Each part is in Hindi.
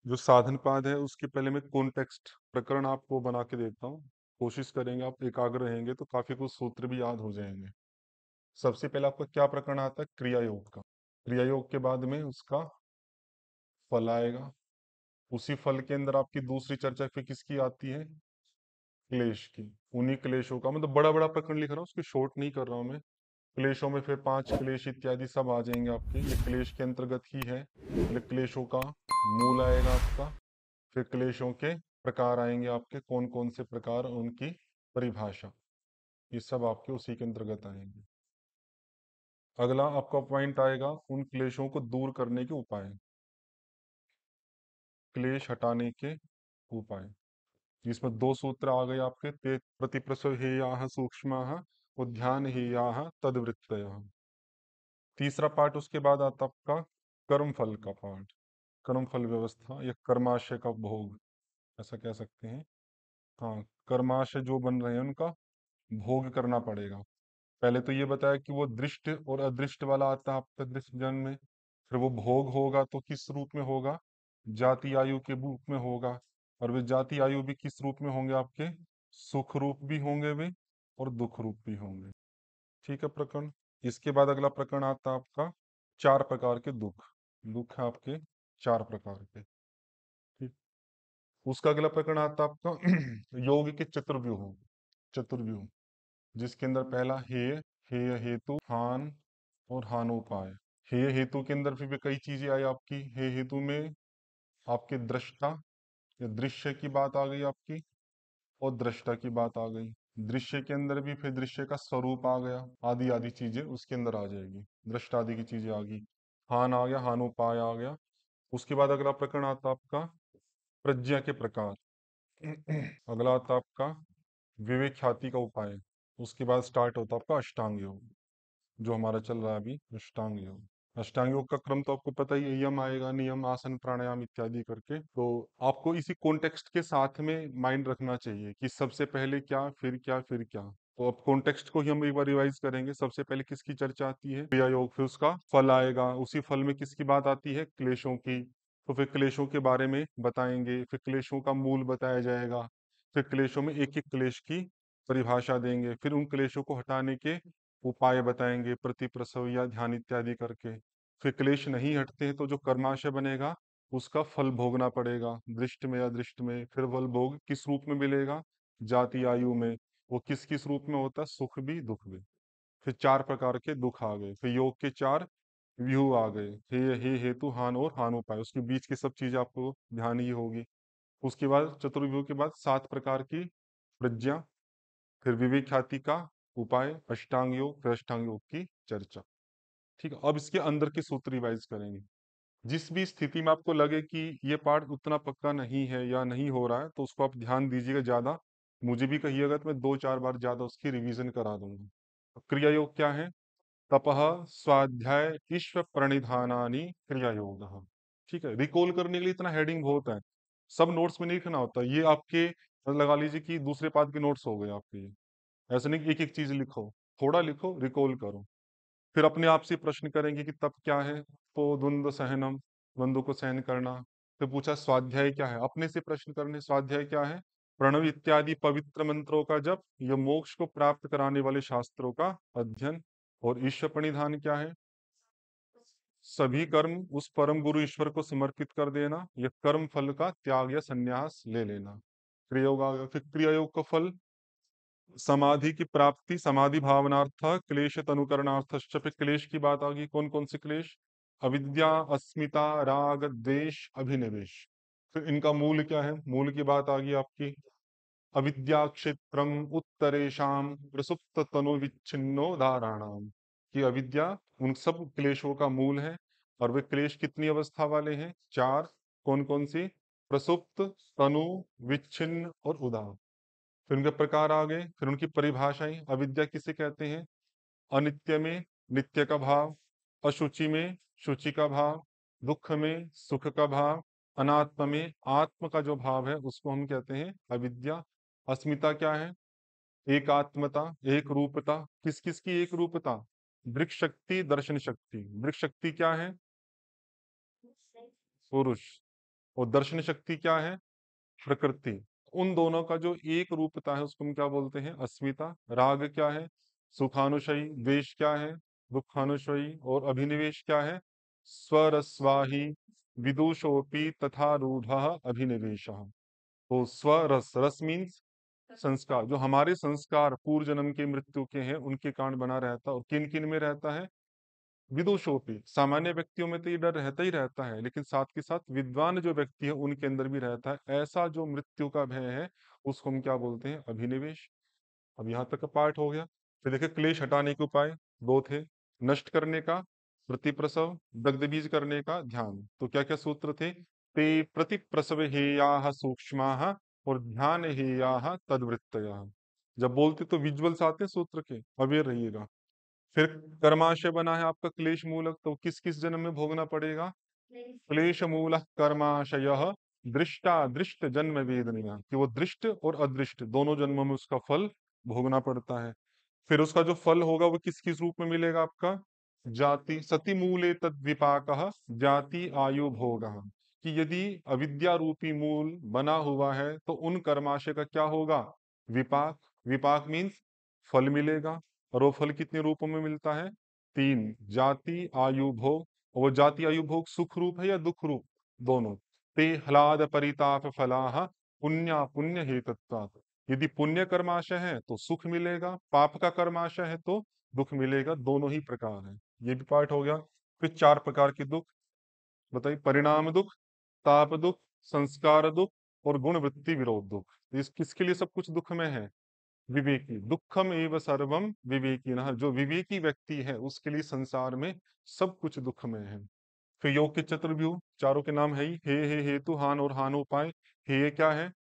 जो साधन पाद है उसके पहले मैं कॉन्टेक्स्ट प्रकरण आपको बना के देता हूँ। कोशिश करेंगे आप एकाग्र रहेंगे तो काफी कुछ सूत्र भी याद हो जाएंगे। सबसे पहले आपका क्या प्रकरण आता है? क्रिया योग का। क्रिया योग के बाद में उसका फल आएगा। उसी फल के अंदर आपकी दूसरी चर्चा फिर किसकी आती है? क्लेश की। उन्हीं क्लेशों का मतलब बड़ा बड़ा प्रकरण लिख रहा हूँ, उसको शॉर्ट नहीं कर रहा हूँ मैं। क्लेशों में फिर पांच क्लेश इत्यादि सब आ जाएंगे आपके, ये क्लेश के अंतर्गत ही है। पहले क्लेशों का मूल आएगा आपका, फिर क्लेशों के प्रकार आएंगे आपके, कौन कौन से प्रकार, उनकी परिभाषा, ये सब आपके उसी के अंतर्गत आएंगे। अगला आपका पॉइंट आएगा उन क्लेशों को दूर करने के उपाय, क्लेश हटाने के उपाय, जिसमें दो सूत्र आ गए आपके, ते प्रतिप्रसव हेयाः सूक्ष्माः उद्यान हेयाः तद्वृत्तयः। तीसरा पार्ट उसके बाद आता आपका कर्म फल का पार्ट, कर्म फल व्यवस्था या कर्माशय का भोग, ऐसा कह सकते हैं। हाँ, कर्माशय जो बन रहे हैं उनका भोग करना पड़ेगा। पहले तो ये बताया कि वो दृष्ट और अदृष्ट वाला आता है आपका दृष्ट जन्म में। फिर वो भोग होगा तो किस रूप में होगा? जाति आयु के रूप में होगा। और वे जाति आयु भी किस रूप में होंगे आपके? सुख रूप भी होंगे वे और दुख रूप भी होंगे। ठीक है प्रकरण। इसके बाद अगला प्रकरण आता है आपका चार प्रकार के दुख। दुख है आपके चार प्रकार के। ठीक। उसका अगला प्रकरण आता है आपका योग के चतुर्व्यूह। चतुर्व्यूह, जिसके अंदर पहला हेय, हेय हेतु, हान और हानोपाय। हेय हेतु के अंदर फिर भी कई चीजें आई आपकी। हेय हेतु में आपके दृष्टा या दृश्य की बात आ गई आपकी, और दृष्टा की बात आ गई। दृश्य के अंदर भी फिर दृश्य का स्वरूप आ गया, आदि आदि चीजें उसके अंदर आ जाएगी, दृष्टा आदि की चीजें आ गई। हान आ गया, हानोपाय आ गया। उसके बाद अगला प्रकरण आता आपका प्रज्ञा के प्रकार। अगला आता आपका विवेक ख्याति का उपाय। उसके बाद स्टार्ट होता आपका अष्टांग योग, जो हमारा चल रहा है अभी, अष्टांग योग। अष्टांग योग का क्रम तो आपको पता ही है, यम आएगा, नियम, आसन, प्राणायाम इत्यादि करके। तो आपको इसी कॉन्टेक्स्ट के साथ में माइंड रखना चाहिए कि सबसे पहले क्या, फिर क्या, फिर क्या। तो अब कॉन्टेक्स्ट को ही हम एक बार रिवाइज करेंगे। सबसे पहले किसकी चर्चा आती है? क्रिया योग। फिर उसका फल आएगा, उसी फल में किसकी बात आती है? क्लेशों की। तो फिर क्लेशों के बारे में बताएंगे, फिर क्लेशों का मूल बताया जाएगा, फिर क्लेशों में एक एक क्लेश की परिभाषा देंगे, फिर उन क्लेशों को हटाने के उपाय बताएंगे, प्रतिप्रसव या ध्यान इत्यादि करके। फिर क्लेश नहीं हटते हैं तो जो कर्माशय बनेगा उसका फल भोगना पड़ेगा, दृष्ट में या दृष्ट में। फिर फल भोग किस रूप में मिलेगा? जाति आयु में। वो किस किस रूप में होता है? सुख भी दुख भी। फिर चार प्रकार के दुख आ गए, फिर योग के चार व्यू आ गए, हे हेतु, हान और हानोपाय। उसके बीच की सब चीजें आपको ध्यान ही होगी। उसके बाद चतुर्व्यूह के बाद सात प्रकार की प्रज्ञा, फिर विवेक ख्याति का उपाय, अष्टांग योग, फिर अष्टांग योग की चर्चा। ठीक है, अब इसके अंदर के सूत्र रिवाइज करेंगे। जिस भी स्थिति में आपको लगे कि ये पार्ट उतना पक्का नहीं है या नहीं हो रहा है तो उसको आप ध्यान दीजिएगा ज्यादा। मुझे भी कहिएगा तो मैं दो चार बार ज्यादा उसकी रिवीजन करा दूंगा। क्रिया योग क्या है? तपः स्वाध्याय ईश्वर प्रणिधानानि क्रिया योग। ठीक है, रिकॉल करने के लिए इतना हेडिंग बहुत है, सब नोट्स में नहीं लिखना होता। ये आपके लगा लीजिए कि दूसरे पाद के नोट्स हो गए आपके ये। ऐसा नहीं कि एक एक चीज लिखो, थोड़ा लिखो, रिकॉल करो। फिर अपने आप से प्रश्न करेंगे कि तप क्या है? तो द्वंद्व सहनम, द्वंद्व को सहन करना। फिर पूछा स्वाध्याय क्या है? अपने से प्रश्न करने, स्वाध्याय क्या है? प्रणव इत्यादि पवित्र मंत्रों का जप, यह मोक्ष को प्राप्त कराने वाले शास्त्रों का अध्ययन। और ईश्वर प्रणिधान क्या है? सभी कर्म उस परम गुरु ईश्वर को समर्पित कर देना, यह कर्म फल का त्याग या संन्यास ले लेना। क्रियायोग आ गया। फिर क्रियायोग का फल समाधि की प्राप्ति, समाधि भावनार्थ, क्लेश तनुकरणार्थ। फिर क्लेश की बात आ गई, कौन कौन से क्लेश? अविद्या, अस्मिता, राग, द्वेष, अभिनिवेश। फिर इनका मूल क्या है? मूल की बात आ गई आपकी, अविद्या क्षेत्रम उत्तरेशम प्रसुप्त तनु विच्छिन्नो धाराणाम। कि अविद्या उन सब क्लेशों का मूल है। और वे क्लेश कितनी अवस्था वाले हैं? चार। कौन कौन सी? प्रसुप्त, तनु, विच्छिन्न और उदार। फिर उनके प्रकार आ गए, फिर उनकी परिभाषाएं। अविद्या किसे कहते हैं? अनित्य में नित्य का भाव, अशुचि में शुचि का भाव, दुख में सुख का भाव, अनात्म में आत्म का जो भाव है उसको हम कहते हैं अविद्या। अस्मिता क्या है? एक आत्मता, एक रूपता। किस किस की एक रूपता? दृक् शक्ति, दर्शन शक्ति। दृक् शक्ति क्या है? पुरुष। और दर्शन शक्ति क्या है? प्रकृति। उन दोनों का जो एक रूपता है उसको हम क्या बोलते हैं? अस्मिता। राग क्या है? सुखानुशयी। द्वेष क्या है? दुखानुशयी। और अभिनिवेश क्या है? स्वरस्वाही विदुषोऽपि तथा रूढ़ अभिनिवेश। तो स्वरस, रस मीन्स संस्कार, जो हमारे संस्कार पूर्व जन्म के मृत्यु के हैं उनके कारण बना रहता है। और किन किन में रहता है? विदुषों पे, सामान्य व्यक्तियों में तो ये डर रहता ही रहता है, लेकिन साथ के साथ विद्वान जो व्यक्ति है उनके अंदर भी रहता है। ऐसा जो मृत्यु का भय है उसको हम क्या बोलते हैं? अभिनिवेश। अब यहाँ तक का पार्ट हो गया। फिर देखिए क्लेश हटाने के उपाय दो थे। नष्ट करने का प्रतिप्रसव, दग्ध बीज करने का ध्यान। तो क्या क्या सूत्र थे? ते प्रतिप्रसव हेयाः सूक्ष्माः और ध्यान हेयाः तद्वृत्तयः। जब बोलते तो विजुअल्स आते हैं सूत्र के, अवेयर रहिएगा। फिर कर्माशय बना है आपका क्लेश मूलक, तो किस किस जन्म में भोगना पड़ेगा? क्लेश मूल कर्माशय दृष्टा दृष्ट जन्म वेदनीय, कि वो दृष्ट और अदृष्ट दोनों जन्मों में उसका फल भोगना पड़ता है। फिर उसका जो फल होगा वो किस किस रूप में मिलेगा आपका? जाति सति मूले तद विपाक, जाति आयु भोग। कि यदि अविद्या रूपी मूल बना हुआ है तो उन कर्माशय का क्या होगा? विपाक। विपाक मीन्स फल मिलेगा। और वो फल कितने रूपों में मिलता है? तीन, जाति आयु भोग। और वो जाति आयु भोग सुख रूप है या दुख रूप? दोनों। ते ह्लाद परिताप फलाह पुण्य पुण्य हेतुत्वात्। यदि पुण्य कर्माशय है तो सुख मिलेगा, पाप का कर्माशय है तो दुख मिलेगा, दोनों ही प्रकार है। ये भी पार्ट हो गया। फिर चार प्रकार के दुख बताइए। परिणाम दुख, ताप दुख, संस्कार दुख और गुण वृत्ति विरोध दुख। इस किसके लिए सब कुछ दुख में है? विवेकी। दुखम एव सर्वम विवेकी, जो विवेकी व्यक्ति है उसके लिए संसार में सब कुछ दुख में है। फिर योग के चतुर्व्यूह चारों के नाम है ही। हे हेतु, हान और हान उपाय। हे क्या है?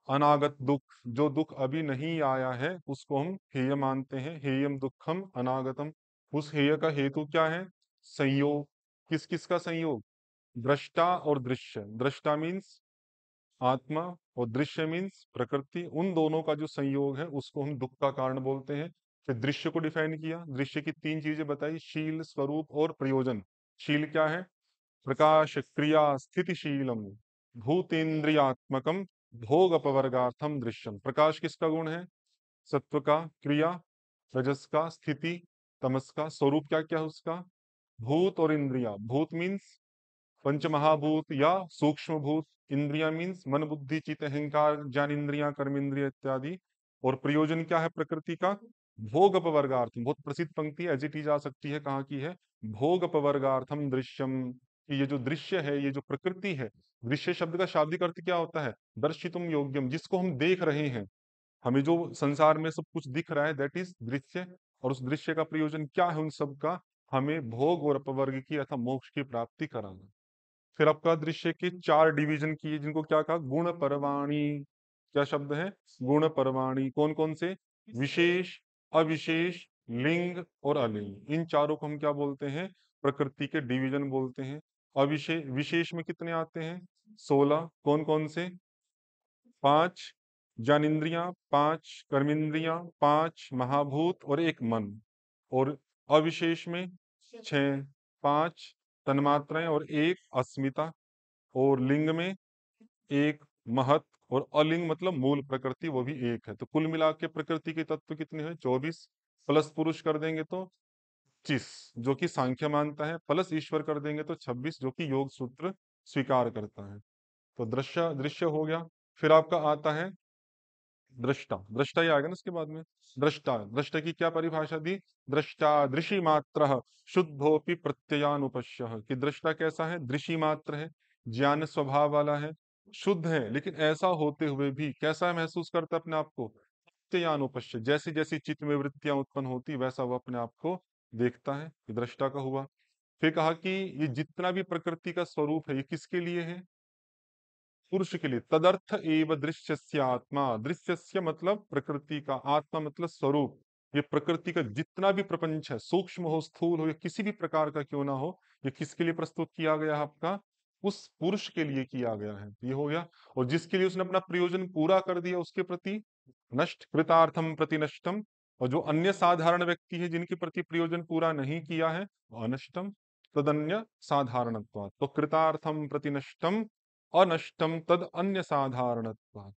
अनागत दुख, जो दुख अभी नहीं आया है उसको हम हेय मानते हैं। हेयम दुखम अनागतम। उस हेय का हेतु क्या है? संयोग। किस किस का संयोग? दृष्टा और दृश्य। दृष्टा मीन्स आत्मा और दृश्य मीन्स प्रकृति। उन दोनों का जो संयोग है उसको हम दुख का कारण बोलते हैं। फिर दृश्य को डिफाइन किया। दृश्य की तीन चीजें बताई, शील, स्वरूप और प्रयोजन। शील क्या है? प्रकाश क्रिया स्थितिशीलम भूतेन्द्रियात्मकम भोग अपवर्गार्थम दृश्यम। प्रकाश किसका गुण है? सत्व का। क्रिया रजस का। स्थिति तमस का। स्वरूप क्या क्या है उसका? भूत और इंद्रिया। भूत मीन्स पंच महाभूत या सूक्ष्म भूत। इंद्रिया मीन्स मन बुद्धि चित्त अहंकार ज्ञान इंद्रिया कर्म इंद्रिया इत्यादि। और प्रयोजन क्या है प्रकृति का? भोग अपवर्गार्थम। बहुत प्रसिद्ध पंक्ति एज इट इज आ सकती है, कहाँ की है? भोग अपवर्गार्थम दृश्यम। कि ये जो दृश्य है, ये जो प्रकृति है, दृश्य शब्द का शाब्दिक अर्थ क्या होता है? दर्शितुम योग्यम, जिसको हम देख रहे हैं। हमें जो संसार में सब कुछ दिख रहा है दैट इज दृश्य। और उस दृश्य का प्रयोजन क्या है उन सब का? हमें भोग और अपवर्ग की अथवा मोक्ष की प्राप्ति कराना। फिर आपका दृश्य के चार डिवीजन किए, जिनको क्या कहा? गुण परवाणी। क्या शब्द है? गुण परवाणी। कौन कौन से? विशेष, अविशेष, लिंग और अलिंग। इन चारों को हम क्या बोलते हैं? प्रकृति के डिवीजन बोलते हैं। अविशेष, विशेष में कितने आते हैं? 16। कौन कौन से? 5 ज्ञानेन्द्रियां, 5 कर्मेंद्रियां, 5 महाभूत और एक मन। और अविशेष में 6, 5 तन्मात्राएं और एक अस्मिता। और लिंग में एक महत। और अलिंग मतलब मूल प्रकृति, वो भी एक है। तो कुल मिला के प्रकृति के तत्व कितने हैं? 24। प्लस पुरुष कर देंगे तो 25, जो कि सांख्य मानता है। प्लस ईश्वर कर देंगे तो 26, जो कि योग सूत्र स्वीकार करता है। तो दृश्य दृश्य हो गया। फिर आपका आता है दृष्टा। दृष्टा ही आएगा ना इसके बाद में। दृष्टा, दृष्टा की क्या परिभाषा दी? दृष्टा दृषि मात्र शुद्धोपि प्रत्ययानुपश्य। कि दृष्टा कैसा है? दृषि मात्र है, ज्ञान स्वभाव वाला है, शुद्ध है, लेकिन ऐसा होते हुए भी कैसा महसूस करता है अपने आप को? प्रत्ययानुपश्य। जैसी जैसी चित्त में वृत्तियां उत्पन्न होती वैसा वो अपने आप को देखता है। ये दृष्टा का हुआ। फिर कहा कि ये जितना भी प्रकृति का स्वरूप है ये किसके लिए है? पुरुष के लिए। तदर्थ एव दृश्यस्य आत्मा। दृश्यस्य मतलब प्रकृति का, आत्मा मतलब स्वरूप। ये प्रकृति का जितना भी प्रपंच है, सूक्ष्म हो स्थूल हो या किसी भी प्रकार का क्यों ना हो, ये किसके लिए प्रस्तुत किया गया है? आपका उस पुरुष के लिए किया गया है। ये हो गया। और जिसके लिए उसने अपना प्रयोजन पूरा कर दिया उसके प्रति नष्ट, कृतार्थम प्रति नष्टम। और जो अन्य साधारण व्यक्ति है जिनके प्रति प्रयोजन पूरा नहीं किया है, वो अनष्टम। तदन्य साधारणत्वात्। तो कृतार्थम प्रति नष्टम अनष्टम तद अन्य साधारणत्वात्।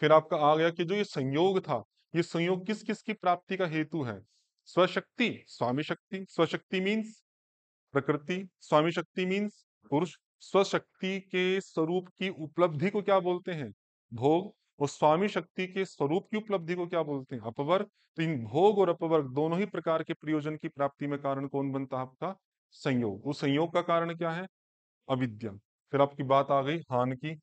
फिर आपका आ गया कि जो ये संयोग था, ये संयोग किस किस की प्राप्ति का हेतु है? स्वशक्ति, स्वामी शक्ति। स्वशक्ति मीन्स प्रकृति, स्वामी शक्ति मीन्स पुरुष। स्वशक्ति के स्वरूप की उपलब्धि को क्या बोलते हैं? भोग। और स्वामी शक्ति के स्वरूप की उपलब्धि को क्या बोलते हैं? अपवर्ग। तो इन भोग और अपवर्ग दोनों ही प्रकार के प्रयोजन की प्राप्ति में कारण कौन बनता है? आपका संयोग। उस संयोग का कारण क्या है? अविद्या। फिर आपकी बात आ गई हान की।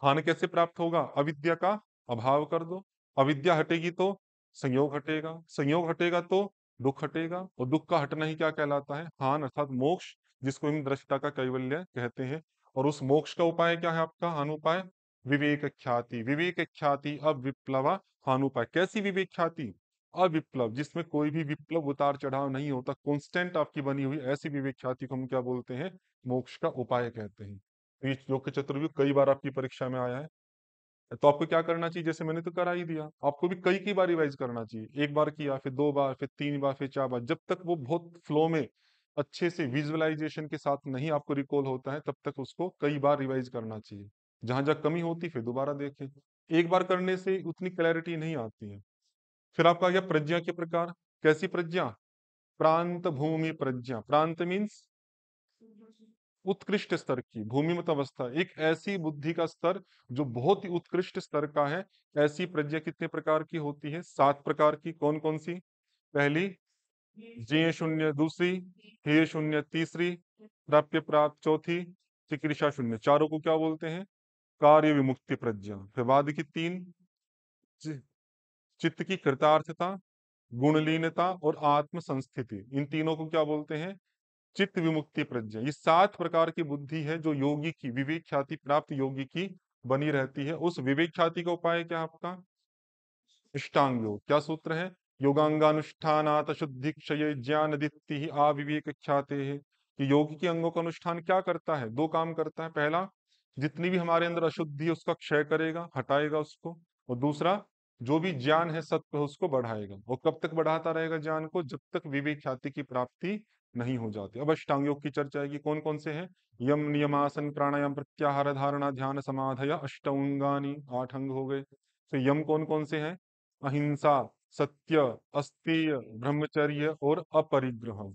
हान कैसे प्राप्त होगा? अविद्या का अभाव कर दो। अविद्या हटेगी तो संयोग हटेगा, संयोग हटेगा तो दुख हटेगा, और दुख का हटना ही क्या कहलाता है? हान अर्थात मोक्ष, जिसको हम दृष्टा का कैवल्य कहते हैं। और उस मोक्ष का उपाय क्या है आपका? हान उपाय विवेक ख्याति। विवेक ख्याति अविप्लवा हान उपाय। कैसी विवेक ख्याति? अविप्लव, जिसमें कोई भी विप्लव उतार चढ़ाव नहीं होता, कांस्टेंट आपकी बनी हुई ऐसी विवेक ख्याति को हम क्या बोलते हैं? मोक्ष का उपाय कहते हैं। तो ये योग के चतुर्युग कई बार आपकी परीक्षा में आया है। तो आपको क्या करना चाहिए? जैसे मैंने तो करा ही दिया, आपको भी कई बार रिवाइज करना चाहिए। एक बार किया, फिर दो बार, फिर तीन बार, फिर चार बार, जब तक वो बहुत फ्लो में अच्छे से विजुअलाइजेशन के साथ नहीं आपको रिकॉल होता है, तब तक उसको कई बार रिवाइज करना चाहिए। जहां जहां कमी होती फिर दोबारा देखें। एक बार करने से उतनी क्लैरिटी नहीं आती है। फिर आपका आ गया प्रज्ञा के प्रकार। कैसी प्रज्ञा? प्रांत भूमि प्रज्ञा। प्रांत मीन्स उत्कृष्ट स्तर की, भूमिमत अवस्था, एक ऐसी बुद्धि का स्तर जो बहुत ही उत्कृष्ट स्तर का है। ऐसी प्रज्ञा कितने प्रकार की होती है? 7 प्रकार की। कौन कौन सी? पहली ज्ञेय शून्य, दूसरी हेय शून्य, तीसरी प्राप्य प्राप्त, चौथी चिकीर्षा शून्य। चारों को क्या बोलते हैं? कार्य विमुक्ति प्रज्ञा। फिर बाद की तीन चि- चित्त की कृतार्थता, गुणलीनता और आत्म संस्थिति। इन तीनों को क्या बोलते हैं? चित्त विमुक्ति प्रज्ञा। ये 7 प्रकार की बुद्धि है जो योगी की, विवेक ख्याति प्राप्त योगी की बनी रहती है। उस विवेक ख्याति का उपाय क्या है आपका? अष्टांग योग। क्या सूत्र है? योगांगानुष्ठानात शुद्धि क्षय ज्ञान दित्ति आविवेक ख्याते है। कि योग के अंगों का अनुष्ठान क्या करता है? 2 काम करता है। पहला, जितनी भी हमारे अंदर अशुद्धि है उसका क्षय करेगा, हटाएगा उसको। और दूसरा, जो भी ज्ञान है सत्य है उसको बढ़ाएगा। और कब तक बढ़ाता रहेगा ज्ञान को? जब तक विवेक ख्याति की प्राप्ति नहीं हो जाती। अब अष्टांग योग की चर्चा आएगी। कौन कौन से हैं? यम नियमासन प्राणायाम प्रत्याहार धारणा ध्यान समाधय अष्टांगानी। 8 अंग हो गए। तो यम कौन कौन से हैं? अहिंसा, सत्य, अस्तेय, ब्रह्मचर्य और अपरिग्रह।